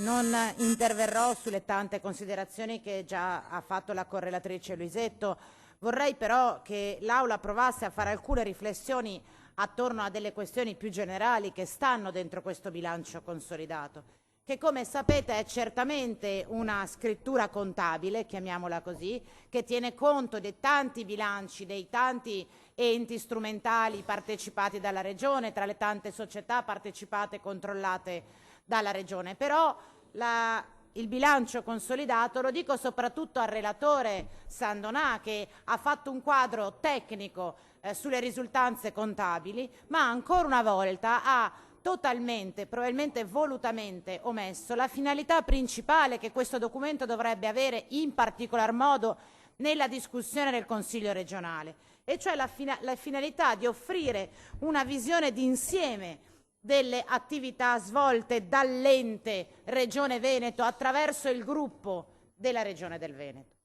Non interverrò sulle tante considerazioni che già ha fatto la correlatrice Luisetto. Vorrei però che l'Aula provasse a fare alcune riflessioni attorno a delle questioni più generali che stanno dentro questo bilancio consolidato, che come sapete è certamente una scrittura contabile, chiamiamola così, che tiene conto dei tanti bilanci, dei tanti enti strumentali partecipati dalla Regione, tra le tante società partecipate e controllate dalla Regione. Però il bilancio consolidato, lo dico soprattutto al relatore Sandonà, che ha fatto un quadro tecnico sulle risultanze contabili, ma ancora una volta ha totalmente, probabilmente volutamente omesso la finalità principale che questo documento dovrebbe avere in particolar modo nella discussione del Consiglio regionale, e cioè la finalità di offrire una visione d'insieme delle attività svolte dall'ente Regione Veneto attraverso il gruppo della Regione del Veneto.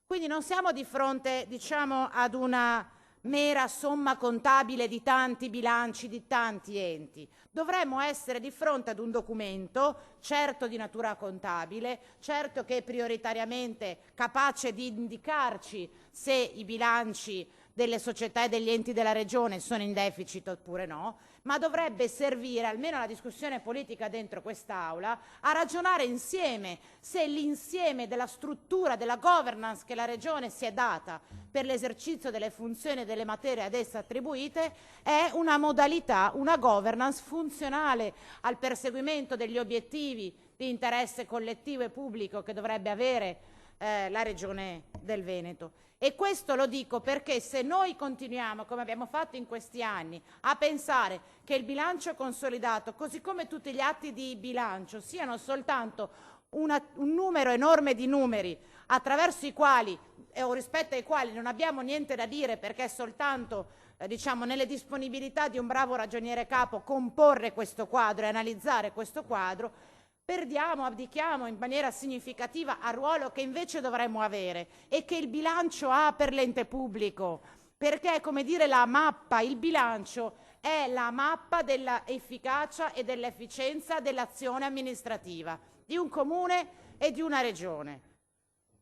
Quindi non siamo di fronte, diciamo, ad una mera somma contabile di tanti bilanci, di tanti enti. Dovremmo essere di fronte ad un documento, certo di natura contabile, certo che è prioritariamente capace di indicarci se i bilanci delle società e degli enti della Regione sono in deficit oppure no, ma dovrebbe servire, almeno alla discussione politica dentro quest'Aula, a ragionare insieme se l'insieme della struttura, della governance che la Regione si è data per l'esercizio delle funzioni e delle materie ad essa attribuite è una modalità, una governance funzionale al perseguimento degli obiettivi di interesse collettivo e pubblico che dovrebbe avere la Regione del Veneto. E questo lo dico perché se noi continuiamo, come abbiamo fatto in questi anni, a pensare che il bilancio consolidato, così come tutti gli atti di bilancio, siano soltanto un numero enorme di numeri attraverso i quali o rispetto ai quali non abbiamo niente da dire perché è soltanto diciamo nelle disponibilità di un bravo ragioniere capo comporre questo quadro e analizzare questo quadro, abdichiamo in maniera significativa al ruolo che invece dovremmo avere e che il bilancio ha per l'ente pubblico, perché come dire la mappa, il bilancio è la mappa dell'efficacia e dell'efficienza dell'azione amministrativa di un comune e di una regione.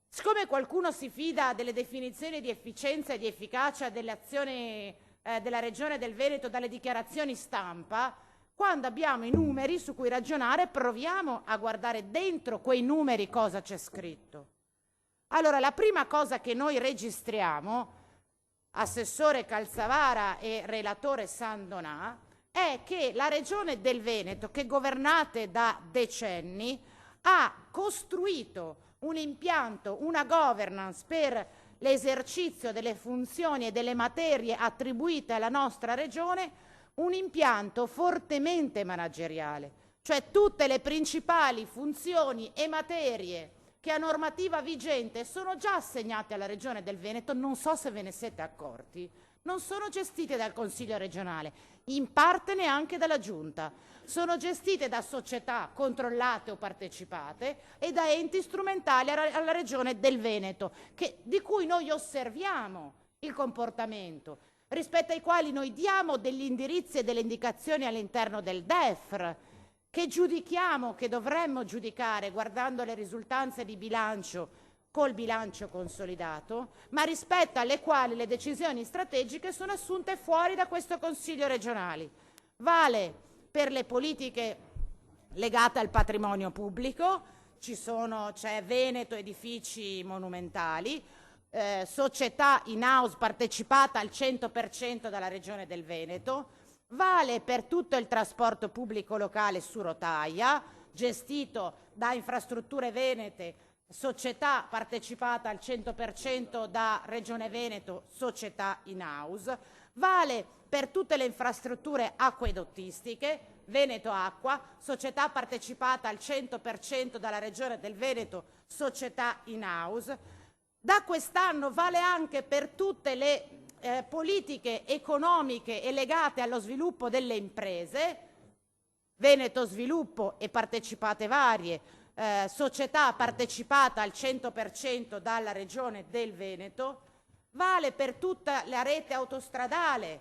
Siccome qualcuno si fida delle definizioni di efficienza e di efficacia delle azioni della Regione del Veneto dalle dichiarazioni stampa, quando abbiamo i numeri su cui ragionare proviamo a guardare dentro quei numeri cosa c'è scritto. Allora la prima cosa che noi registriamo, assessore Calzavara e relatore Sandonà, è che la Regione del Veneto, che governate da decenni, ha costruito un impianto, una governance per l'esercizio delle funzioni e delle materie attribuite alla nostra Regione, un impianto fortemente manageriale, cioè tutte le principali funzioni e materie che a normativa vigente sono già assegnate alla Regione del Veneto, non so se ve ne siete accorti, non sono gestite dal Consiglio regionale, in parte neanche dalla Giunta, sono gestite da società controllate o partecipate e da enti strumentali alla Regione del Veneto, di cui noi osserviamo il comportamento, rispetto ai quali noi diamo degli indirizzi e delle indicazioni all'interno del DEFR, che giudichiamo, che dovremmo giudicare guardando le risultanze di bilancio col bilancio consolidato, ma rispetto alle quali le decisioni strategiche sono assunte fuori da questo Consiglio regionale. Vale per le politiche legate al patrimonio pubblico, c'è Veneto Edifici Monumentali, società in house partecipata al 100% dalla Regione del Veneto, vale per tutto il trasporto pubblico locale su rotaia, gestito da Infrastrutture Venete, società partecipata al 100% da Regione Veneto, società in house, vale per tutte le infrastrutture acquedottistiche, Veneto Acqua, società partecipata al 100% dalla Regione del Veneto, società in house. Da quest'anno vale anche per tutte le politiche economiche e legate allo sviluppo delle imprese, Veneto Sviluppo e partecipate varie, società partecipata al 100% dalla Regione del Veneto, vale per tutta la rete autostradale,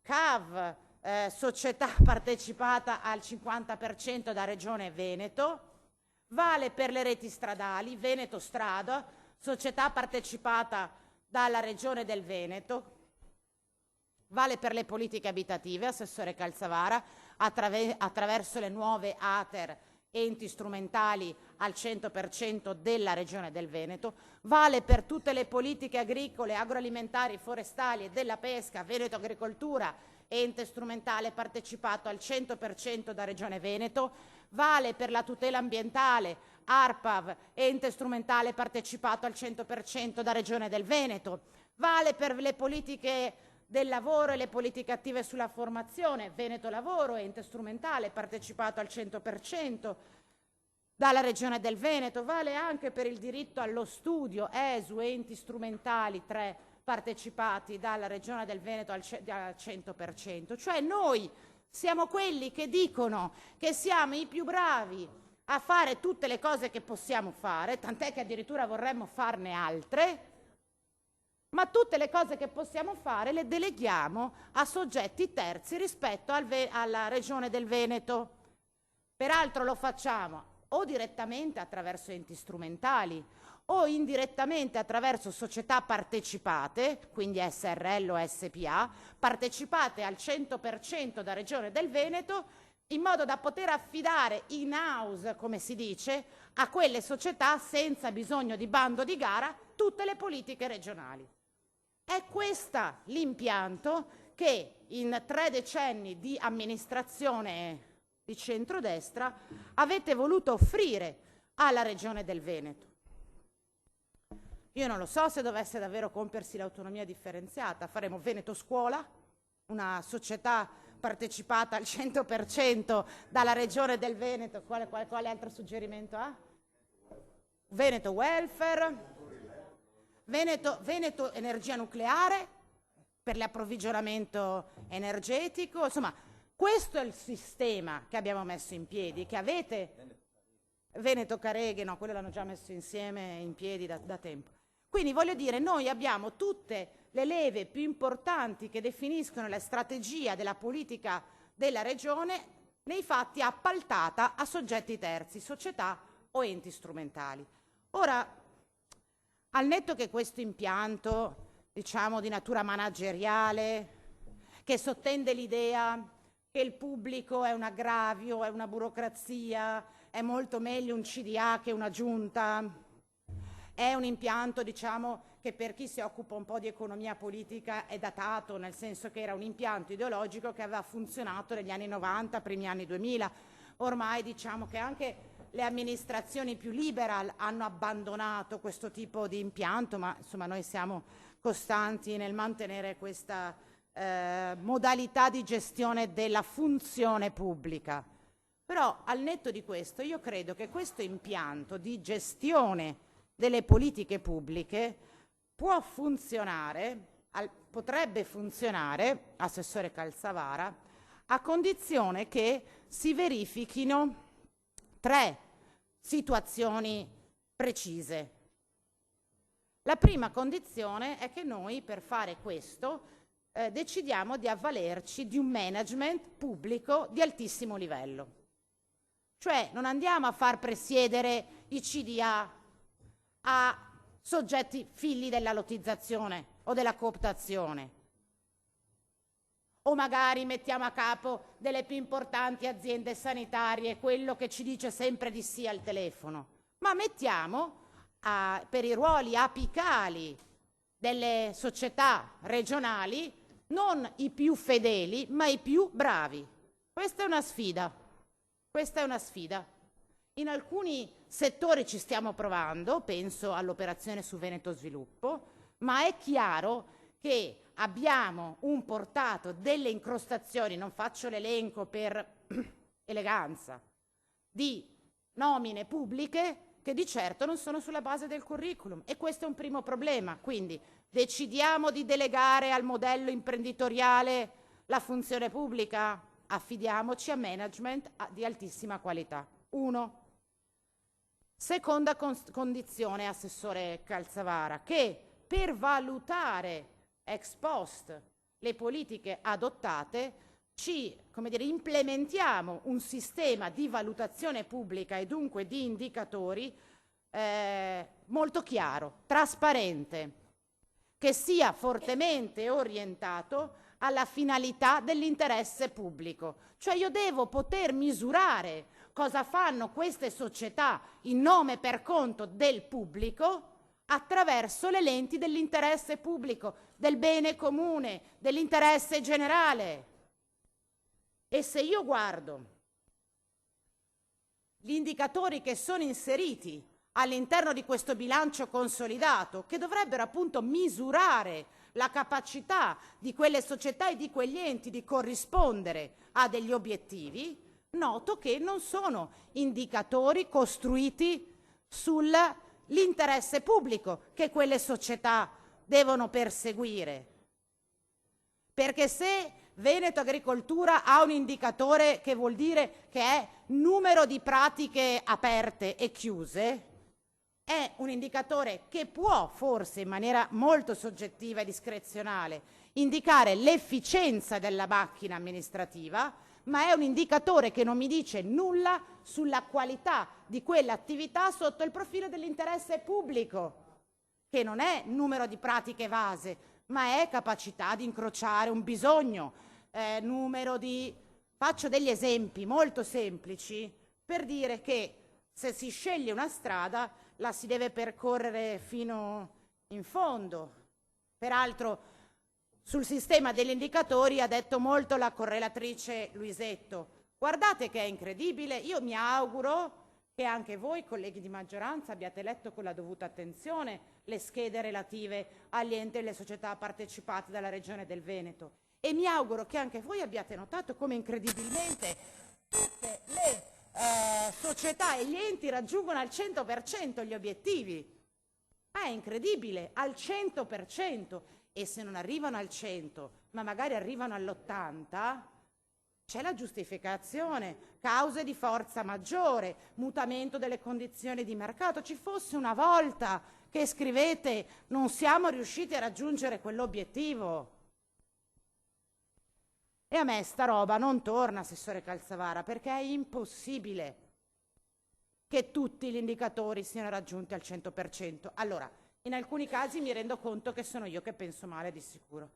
CAV, società partecipata al 50% da Regione Veneto, vale per le reti stradali, Veneto Strada, società partecipata dalla Regione del Veneto, vale per le politiche abitative, Assessore Calzavara, attraverso le nuove ATER, enti strumentali al 100% della Regione del Veneto, vale per tutte le politiche agricole, agroalimentari, forestali e della pesca, Veneto Agricoltura, ente strumentale partecipato al 100% da Regione Veneto, vale per la tutela ambientale, ARPAV, ente strumentale partecipato al 100% da Regione del Veneto, vale per le politiche del lavoro e le politiche attive sulla formazione, Veneto Lavoro, ente strumentale partecipato al 100% dalla Regione del Veneto, vale anche per il diritto allo studio, ESU, enti strumentali 3 partecipati dalla Regione del Veneto al 100%. Cioè noi siamo quelli che dicono che siamo i più bravi a fare tutte le cose che possiamo fare, tant'è che addirittura vorremmo farne altre, ma tutte le cose che possiamo fare le deleghiamo a soggetti terzi rispetto alla Regione del Veneto. Peraltro lo facciamo o direttamente attraverso enti strumentali o indirettamente attraverso società partecipate, quindi SRL o SPA, partecipate al 100% da Regione del Veneto, in modo da poter affidare in house, come si dice, a quelle società senza bisogno di bando di gara tutte le politiche regionali. È questo l'impianto che in 3 decenni di amministrazione di centrodestra avete voluto offrire alla Regione del Veneto. Io non lo so se dovesse davvero compiersi l'autonomia differenziata, faremo Veneto Scuola, una società partecipata al 100% dalla Regione del Veneto. Quale altro suggerimento ha? Veneto Welfare. Veneto Energia Nucleare per l'approvvigionamento energetico, insomma questo è il sistema che abbiamo messo in piedi, che avete. Veneto Careghe, no, quello l'hanno già messo insieme in piedi da tempo. Quindi voglio dire, noi abbiamo tutte le leve più importanti che definiscono la strategia della politica della Regione, nei fatti appaltata a soggetti terzi, società o enti strumentali. Ora, al netto che questo impianto, diciamo, di natura manageriale, che sottende l'idea che il pubblico è un aggravio, è una burocrazia, è molto meglio un CDA che una giunta, è un impianto, diciamo, che per chi si occupa un po' di economia politica è datato, nel senso che era un impianto ideologico che aveva funzionato negli anni 90, primi anni 2000. Ormai diciamo che anche le amministrazioni più liberal hanno abbandonato questo tipo di impianto, ma insomma noi siamo costanti nel mantenere questa modalità di gestione della funzione pubblica. Però al netto di questo io credo che questo impianto di gestione delle politiche pubbliche può funzionare, potrebbe funzionare, Assessore Calzavara, a condizione che si verifichino 3 situazioni precise. La prima condizione è che noi per fare questo decidiamo di avvalerci di un management pubblico di altissimo livello. Cioè non andiamo a far presiedere i CDA a soggetti figli della lottizzazione o della cooptazione, o magari mettiamo a capo delle più importanti aziende sanitarie quello che ci dice sempre di sì al telefono, ma mettiamo per i ruoli apicali delle società regionali non i più fedeli ma i più bravi. Questa è una sfida. Questa è una sfida. In alcuni settori ci stiamo provando, penso all'operazione su Veneto Sviluppo, ma è chiaro che abbiamo un portato delle incrostazioni, non faccio l'elenco per eleganza, di nomine pubbliche che di certo non sono sulla base del curriculum, e questo è un primo problema. Quindi decidiamo di delegare al modello imprenditoriale la funzione pubblica, affidiamoci a management di altissima qualità. 1. Seconda condizione, Assessore Calzavara, che per valutare ex post le politiche adottate come dire, implementiamo un sistema di valutazione pubblica e dunque di indicatori molto chiaro, trasparente, che sia fortemente orientato alla finalità dell'interesse pubblico. Cioè io devo poter misurare cosa fanno queste società in nome e per conto del pubblico attraverso le lenti dell'interesse pubblico, del bene comune, dell'interesse generale. E se io guardo gli indicatori che sono inseriti all'interno di questo bilancio consolidato, che dovrebbero appunto misurare la capacità di quelle società e di quegli enti di corrispondere a degli obiettivi, noto che non sono indicatori costruiti sull'interesse pubblico che quelle società devono perseguire. Perché se Veneto Agricoltura ha un indicatore che vuol dire che è numero di pratiche aperte e chiuse, è un indicatore che può forse in maniera molto soggettiva e discrezionale indicare l'efficienza della macchina amministrativa, ma è un indicatore che non mi dice nulla sulla qualità di quell'attività sotto il profilo dell'interesse pubblico, che non è numero di pratiche evase, ma è capacità di incrociare un bisogno, numero di... Faccio degli esempi molto semplici per dire che se si sceglie una strada la si deve percorrere fino in fondo. Peraltro sul sistema degli indicatori ha detto molto la correlatrice Luisetto. Guardate che è incredibile, io mi auguro che anche voi, colleghi di maggioranza, abbiate letto con la dovuta attenzione le schede relative agli enti e alle società partecipate dalla Regione del Veneto. E mi auguro che anche voi abbiate notato come incredibilmente tutte le società e gli enti raggiungono al 100% gli obiettivi. È incredibile, al 100%. E se non arrivano al 100, ma magari arrivano all'80%, c'è la giustificazione, cause di forza maggiore, mutamento delle condizioni di mercato. Ci fosse una volta che scrivete non siamo riusciti a raggiungere quell'obiettivo. E a me sta roba non torna, assessore Calzavara, perché è impossibile che tutti gli indicatori siano raggiunti al 100%. Allora, in alcuni casi mi rendo conto che sono io che penso male di sicuro,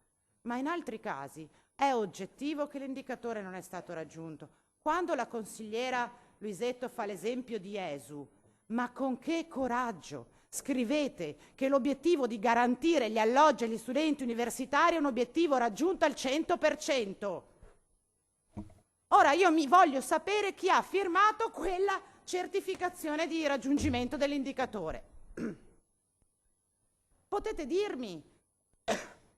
ma in altri casi è oggettivo che l'indicatore non è stato raggiunto. Quando la consigliera Luisetto fa l'esempio di ESU, ma con che coraggio scrivete che l'obiettivo di garantire gli alloggi agli studenti universitari è un obiettivo raggiunto al 100%. Ora io mi voglio sapere chi ha firmato quella certificazione di raggiungimento dell'indicatore. Potete dirmi,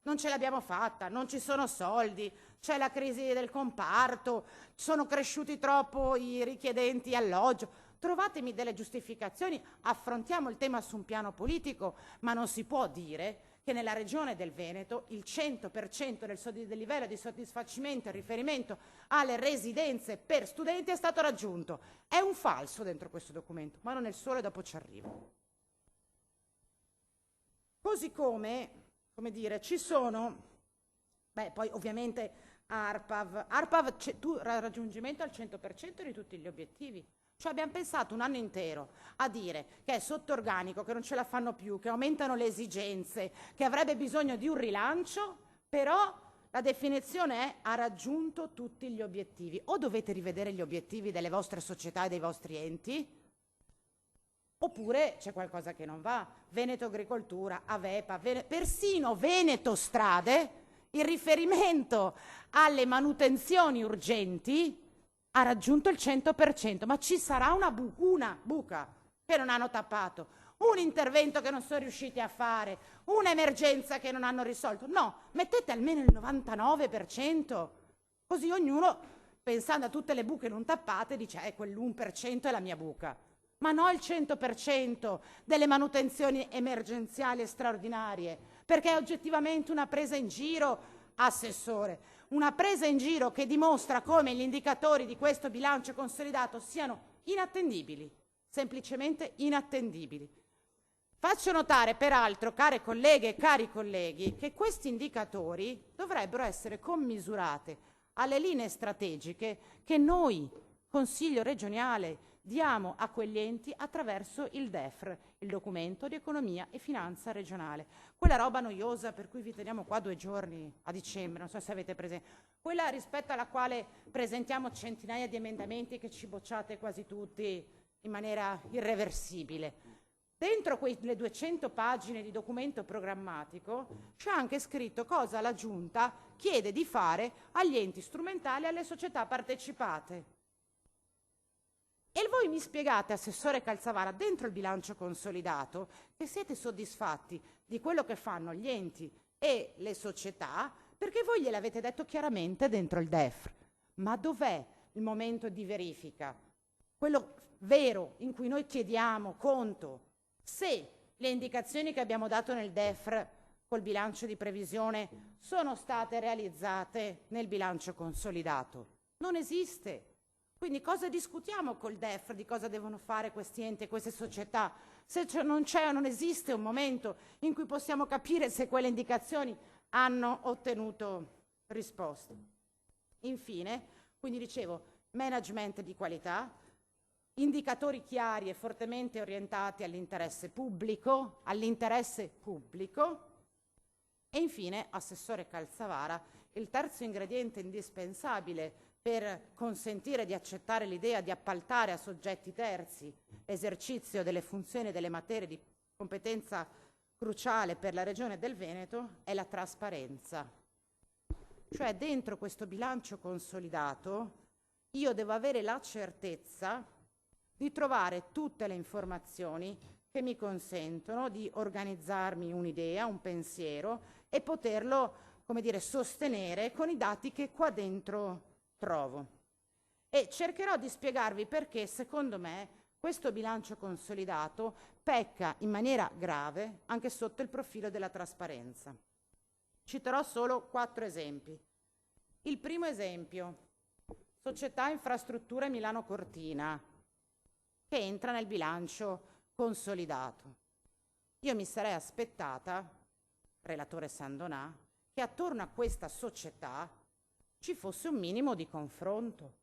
non ce l'abbiamo fatta, non ci sono soldi, c'è la crisi del comparto, sono cresciuti troppo i richiedenti alloggio. Trovatemi delle giustificazioni, affrontiamo il tema su un piano politico, ma non si può dire che nella regione del Veneto il 100% del livello di soddisfacimento in riferimento alle residenze per studenti è stato raggiunto. È un falso dentro questo documento, ma non è il solo e dopo ci arrivo. Così come dire, ci sono, poi ovviamente ARPAV raggiungimento al 100% di tutti gli obiettivi. Cioè abbiamo pensato un anno intero a dire che è sotto organico, che non ce la fanno più, che aumentano le esigenze, che avrebbe bisogno di un rilancio, però la definizione è ha raggiunto tutti gli obiettivi. O dovete rivedere gli obiettivi delle vostre società e dei vostri enti, oppure c'è qualcosa che non va. Veneto Agricoltura, Avepa, persino Veneto Strade, in riferimento alle manutenzioni urgenti, ha raggiunto il 100%, ma ci sarà una buca che non hanno tappato, un intervento che non sono riusciti a fare, un'emergenza che non hanno risolto. No, mettete almeno il 99%, così ognuno, pensando a tutte le buche non tappate, dice quell'1% è la mia buca. Ma no il 100% delle manutenzioni emergenziali e straordinarie, perché è oggettivamente una presa in giro, assessore, una presa in giro che dimostra come gli indicatori di questo bilancio consolidato siano inattendibili, semplicemente inattendibili. Faccio notare peraltro, care colleghe e cari colleghi, che questi indicatori dovrebbero essere commisurati alle linee strategiche che noi, Consiglio regionale, diamo a quegli enti attraverso il DEFR, il documento di economia e finanza regionale. Quella roba noiosa per cui vi teniamo qua 2 giorni a dicembre, non so se avete presente, quella rispetto alla quale presentiamo centinaia di emendamenti che ci bocciate quasi tutti in maniera irreversibile. Dentro quelle 200 pagine di documento programmatico c'è anche scritto cosa la Giunta chiede di fare agli enti strumentali e alle società partecipate. E voi mi spiegate, Assessore Calzavara, dentro il bilancio consolidato, che siete soddisfatti di quello che fanno gli enti e le società, perché voi gliel'avete detto chiaramente dentro il DEF. Ma dov'è il momento di verifica? Quello vero in cui noi chiediamo conto se le indicazioni che abbiamo dato nel DEF col bilancio di previsione sono state realizzate nel bilancio consolidato. Non esiste. Quindi cosa discutiamo col DEF di cosa devono fare questi enti e queste società? Se non c'è o non esiste un momento in cui possiamo capire se quelle indicazioni hanno ottenuto risposte. Infine, quindi dicevo, management di qualità, indicatori chiari e fortemente orientati all'interesse pubblico, e infine, Assessore Calzavara, il terzo ingrediente indispensabile per consentire di accettare l'idea di appaltare a soggetti terzi l'esercizio delle funzioni e delle materie di competenza cruciale per la Regione del Veneto è la trasparenza. Cioè dentro questo bilancio consolidato io devo avere la certezza di trovare tutte le informazioni che mi consentono di organizzarmi un'idea, un pensiero e poterlo, come dire, sostenere con i dati che qua dentro trovo. E cercherò di spiegarvi perché, secondo me, questo bilancio consolidato pecca in maniera grave anche sotto il profilo della trasparenza. Citerò solo 4 esempi. Il primo esempio, Società Infrastrutture Milano Cortina, che entra nel bilancio consolidato. Io mi sarei aspettata, relatore Sandonà, che attorno a questa società ci fosse un minimo di confronto,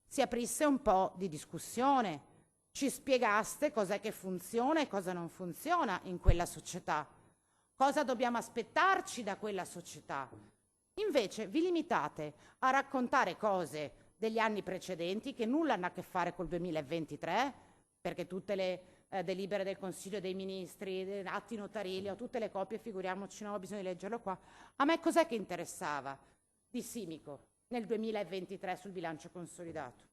si aprisse un po' di discussione, ci spiegaste cos'è che funziona e cosa non funziona in quella società, cosa dobbiamo aspettarci da quella società. Invece vi limitate a raccontare cose degli anni precedenti che nulla hanno a che fare col 2023, perché tutte le delibere del Consiglio dei Ministri, atti notarili, ho tutte le copie, figuriamoci, non ho bisogno di leggerlo qua. A me cos'è che interessava di Simico nel 2023 sul bilancio consolidato?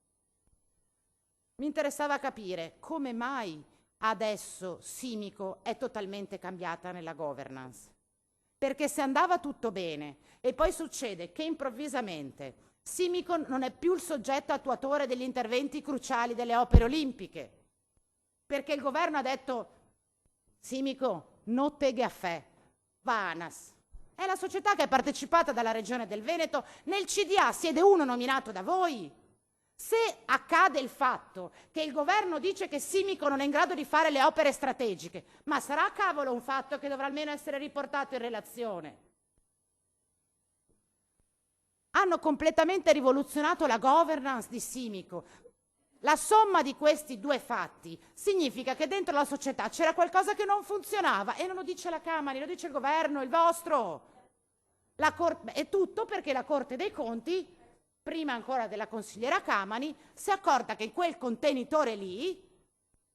Mi interessava capire come mai adesso Simico è totalmente cambiata nella governance. Perché se andava tutto bene e poi succede che improvvisamente Simico non è più il soggetto attuatore degli interventi cruciali delle opere olimpiche, perché il governo ha detto Simico, no teghe a fe, va ANAS. È la società che è partecipata dalla Regione del Veneto, nel CDA siede uno nominato da voi. Se accade il fatto che il governo dice che Simico non è in grado di fare le opere strategiche, ma sarà cavolo un fatto che dovrà almeno essere riportato in relazione. Hanno completamente rivoluzionato la governance di Simico. La somma di questi 2 fatti significa che dentro la società c'era qualcosa che non funzionava e non lo dice la Camera, lo dice il governo, il vostro. È tutto perché la Corte dei Conti, prima ancora della consigliera Camani, si è accorta che in quel contenitore lì,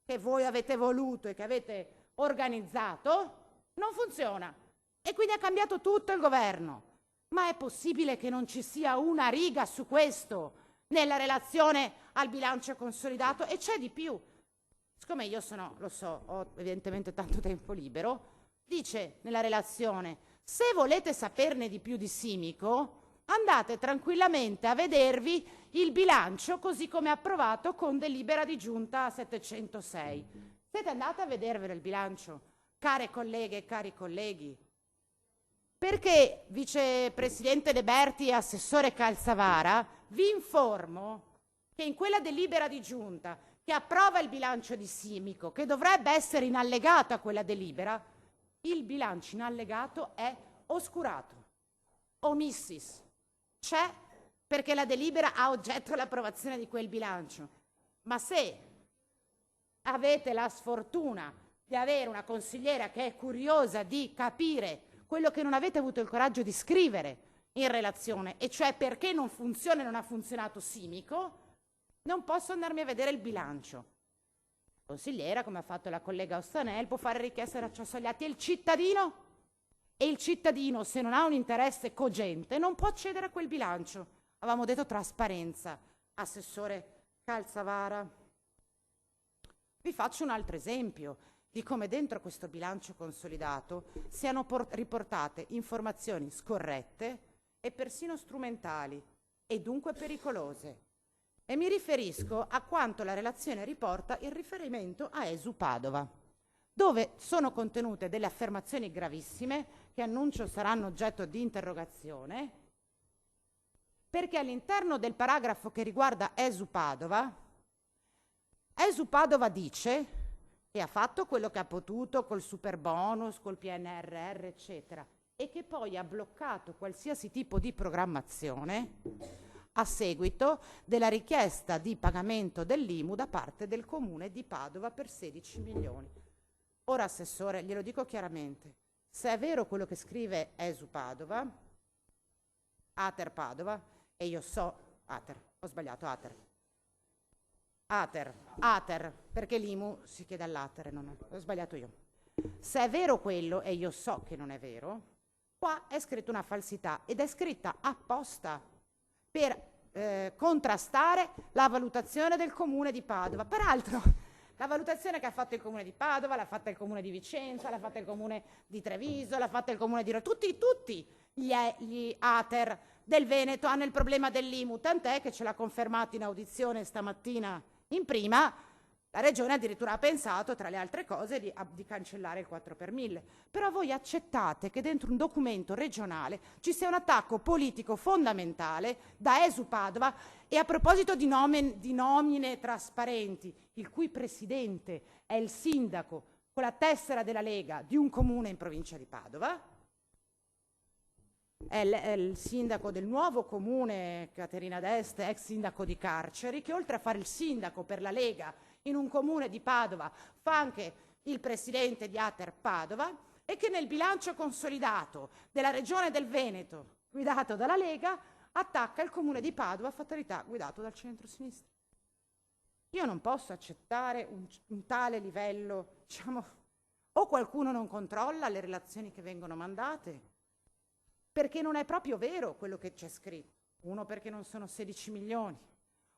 che voi avete voluto e che avete organizzato, non funziona. E quindi ha cambiato tutto il governo. Ma è possibile che non ci sia una riga su questo nella relazione al bilancio consolidato? E c'è di più. Siccome io lo so, ho evidentemente tanto tempo libero, dice nella relazione, se volete saperne di più di Simico, andate tranquillamente a vedervi il bilancio così come approvato con delibera di giunta 706. Siete andate a vedervelo il bilancio, care colleghe e cari colleghi? Perché vicepresidente De Berti e assessore Calzavara vi informo che in quella delibera di giunta che approva il bilancio di Simico, che dovrebbe essere in allegato a quella delibera, il bilancio in allegato è oscurato, omissis. C'è perché la delibera ha oggetto l'approvazione di quel bilancio. Ma se avete la sfortuna di avere una consigliera che è curiosa di capire quello che non avete avuto il coraggio di scrivere in relazione, e cioè perché non funziona e non ha funzionato Simico, non posso andarmi a vedere il bilancio. Consigliera, come ha fatto la collega Ostanel, può fare richiesta di accesso agli atti. E il cittadino, se non ha un interesse cogente, non può accedere a quel bilancio. Avevamo detto trasparenza. Assessore Calzavara. Vi faccio un altro esempio di come dentro questo bilancio consolidato siano riportate informazioni scorrette e persino strumentali e dunque pericolose. E mi riferisco a quanto la relazione riporta in riferimento a ESU Padova, dove sono contenute delle affermazioni gravissime che annuncio saranno oggetto di interrogazione, perché all'interno del paragrafo che riguarda ESU Padova dice che ha fatto quello che ha potuto col super bonus, col PNRR, eccetera, e che poi ha bloccato qualsiasi tipo di programmazione a seguito della richiesta di pagamento dell'IMU da parte del Comune di Padova per 16 milioni. Ora, Assessore, glielo dico chiaramente, se è vero quello che scrive ESU Padova, Ater Padova, e io so, Ater, perché l'IMU si chiede all'Ater, ho sbagliato io. Se è vero quello, e io so che non è vero, qua è scritta una falsità ed è scritta apposta per contrastare la valutazione del Comune di Padova. Peraltro, la valutazione che ha fatto il Comune di Padova, l'ha fatta il Comune di Vicenza, l'ha fatta il Comune di Treviso, l'ha fatta il Comune di Roma, tutti gli Ater del Veneto hanno il problema dell'IMU, tant'è che ce l'ha confermato in audizione stamattina in prima. La Regione addirittura ha pensato, tra le altre cose, di cancellare il 4 per 1000. Però voi accettate che dentro un documento regionale ci sia un attacco politico fondamentale da ESU Padova, e a proposito di nomine trasparenti, il cui presidente è il sindaco con la tessera della Lega di un comune in provincia di Padova, è il sindaco del nuovo comune Caterina d'Este, ex sindaco di Carceri, che oltre a fare il sindaco per la Lega in un comune di Padova fa anche il presidente di Ater Padova, e che nel bilancio consolidato della Regione del Veneto, guidato dalla Lega, attacca il comune di Padova, fatalità guidato dal centro-sinistra. Io non posso accettare un tale livello, diciamo, o qualcuno non controlla le relazioni che vengono mandate, perché non è proprio vero quello che c'è scritto. Uno, perché non sono 16 milioni.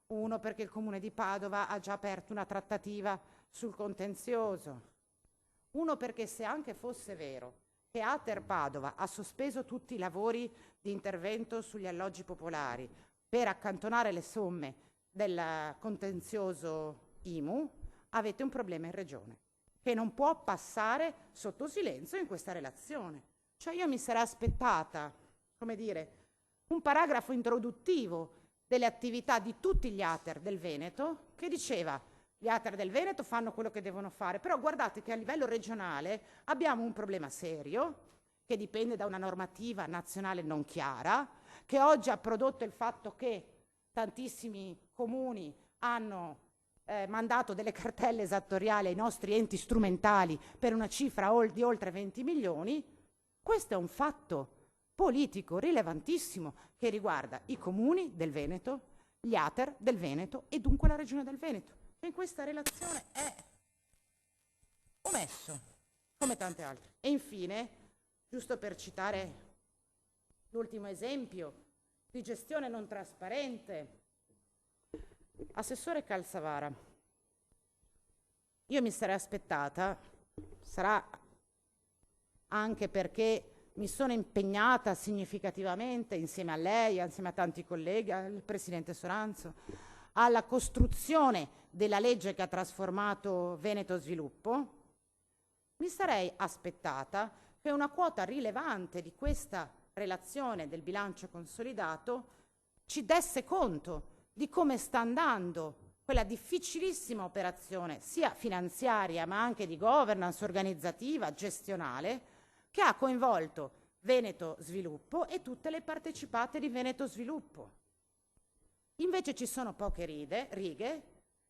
Uno, perché il Comune di Padova ha già aperto una trattativa sul contenzioso. Uno, perché se anche fosse vero che Ater Padova ha sospeso tutti i lavori di intervento sugli alloggi popolari per accantonare le somme del contenzioso IMU, avete un problema in Regione che non può passare sotto silenzio in questa relazione. Cioè io mi sarei aspettata, come dire, un paragrafo introduttivo delle attività di tutti gli Ater del Veneto che diceva: gli Ater del Veneto fanno quello che devono fare, però guardate che a livello regionale abbiamo un problema serio che dipende da una normativa nazionale non chiara, che oggi ha prodotto il fatto che tantissimi comuni hanno mandato delle cartelle esattoriali ai nostri enti strumentali per una cifra di oltre 20 milioni. Questo è un fatto politico rilevantissimo che riguarda i comuni del Veneto, gli Ater del Veneto e dunque la Regione del Veneto, che in questa relazione è omesso, come tante altre. E infine, giusto per citare l'ultimo esempio di gestione non trasparente, Assessore Calzavara, io mi sarei aspettata, sarà anche perché mi sono impegnata significativamente insieme a lei, insieme a tanti colleghi, al Presidente Soranzo, alla costruzione della legge che ha trasformato Veneto Sviluppo, mi sarei aspettata che una quota rilevante di questa relazione del bilancio consolidato ci desse conto di come sta andando quella difficilissima operazione, sia finanziaria ma anche di governance organizzativa, gestionale, che ha coinvolto Veneto Sviluppo e tutte le partecipate di Veneto Sviluppo. Invece ci sono poche righe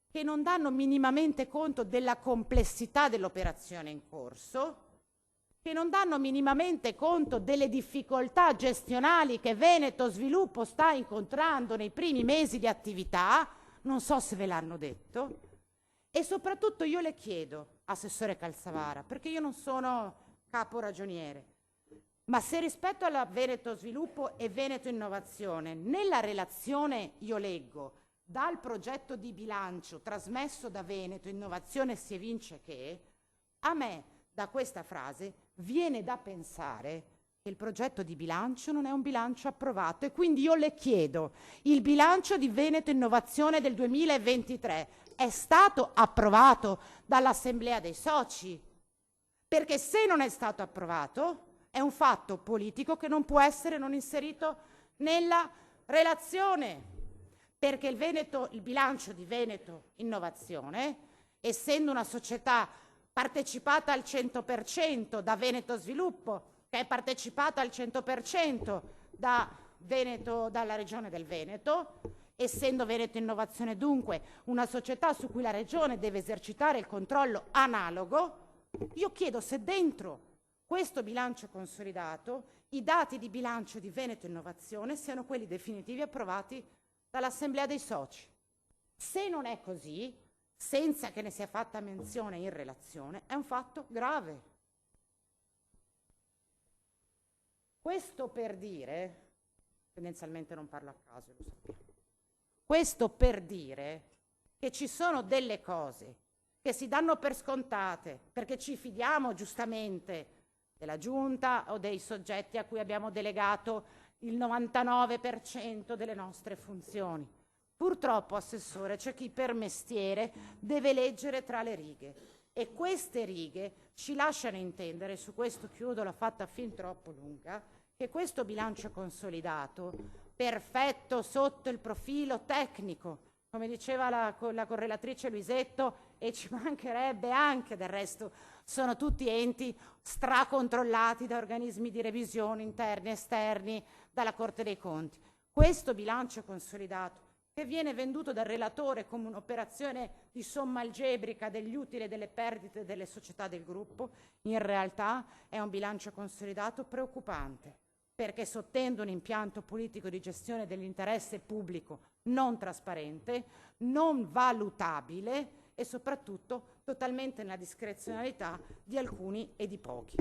che non danno minimamente conto della complessità dell'operazione in corso, che non danno minimamente conto delle difficoltà gestionali che Veneto Sviluppo sta incontrando nei primi mesi di attività, non so se ve l'hanno detto, e soprattutto io le chiedo, Assessore Calzavara, perché io non sono capo ragioniere, ma se rispetto alla Veneto Sviluppo e Veneto Innovazione, nella relazione io leggo dal progetto di bilancio trasmesso da Veneto Innovazione si evince che, a me da questa frase viene da pensare che il progetto di bilancio non è un bilancio approvato e quindi io le chiedo, il bilancio di Veneto Innovazione del 2023 è stato approvato dall'Assemblea dei Soci? Perché se non è stato approvato è un fatto politico che non può essere non inserito nella relazione, perché il bilancio di Veneto Innovazione, essendo una società partecipata al 100% da Veneto Sviluppo, che è partecipata al 100% dalla Regione del Veneto, essendo Veneto Innovazione dunque una società su cui la Regione deve esercitare il controllo analogo, io chiedo se dentro questo bilancio consolidato i dati di bilancio di Veneto Innovazione siano quelli definitivi approvati dall'Assemblea dei Soci. Se non è così, senza che ne sia fatta menzione in relazione, è un fatto grave. Questo per dire, tendenzialmente non parlo a caso, lo sappiamo, questo per dire che ci sono delle cose che si danno per scontate, perché ci fidiamo giustamente della Giunta o dei soggetti a cui abbiamo delegato il 99% delle nostre funzioni. Purtroppo, Assessore, c'è chi per mestiere deve leggere tra le righe e queste righe ci lasciano intendere, su questo chiudo, l'ho fatta fin troppo lunga, che questo bilancio consolidato, perfetto sotto il profilo tecnico, come diceva la correlatrice Luisetto, e ci mancherebbe anche, del resto sono tutti enti stracontrollati da organismi di revisione interni e esterni, dalla Corte dei Conti. Questo bilancio consolidato, che viene venduto dal relatore come un'operazione di somma algebrica degli utili e delle perdite delle società del gruppo, in realtà è un bilancio consolidato preoccupante, perché sottende un impianto politico di gestione dell'interesse pubblico non trasparente, non valutabile e soprattutto totalmente nella discrezionalità di alcuni e di pochi.